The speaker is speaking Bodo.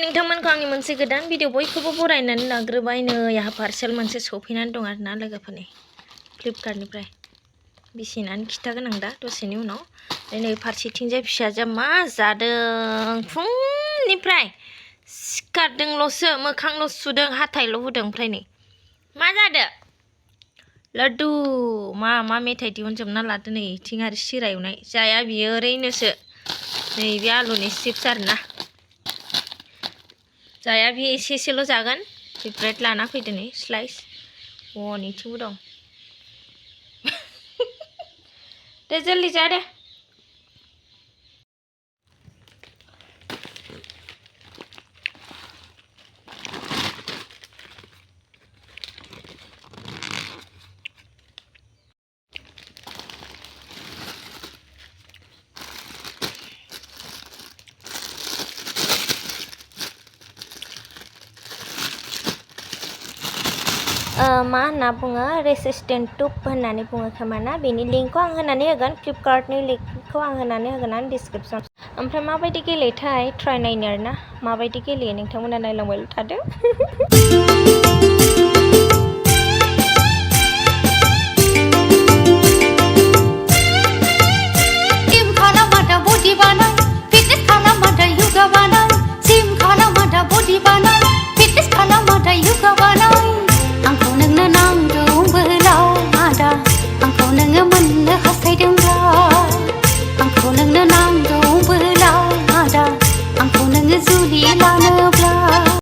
नोंथांमोनखौ आंनि मोनसे गोदान भिडिअ बयखौबो बरायनानै लाग्रोबाय नै आहा पार्सेल मोनसे सफैनानै दं आरोना लोगोफोरनि फ्लिपकार्टनिफ्राय बिसिनानै खिथागोन आं दा दसेनि उनाव नै फारसेथिंजाय फिसाजोआ मा जादों फुंनिफ्राय सिखारदोंल'सो मोखांल' सुदों हाथाइल' हुदों ओमफ्राय नै मा जादो लड्डु मा मेथाइ दिहुनजोबना लादो नै इथिं आरो सिरा एवनाय जाया बियो ओरैनोसो नैबे आलुनि चिप्स आरोना जाया बे एसेल' जागोन बे ब्रेड लाना फैदो नै स्लाइस नैथिंबो दं दे जल्दी जा दे मा होनना बुङो रेसिस्टेन्ट टुब होननानै बुङो खोमा ना बेनि लिंकखौ आं होनानै होगोन फ्लिपकार्टनि लिंकखौ आं होनानै होगोन आं डिसक्रिप्सन ओमफ्राय माबायदि गेलेयोथाय ट्राइ नायनो आरोना माबायदि गेलेयो नोंथांमोना नायलांबायल' थादो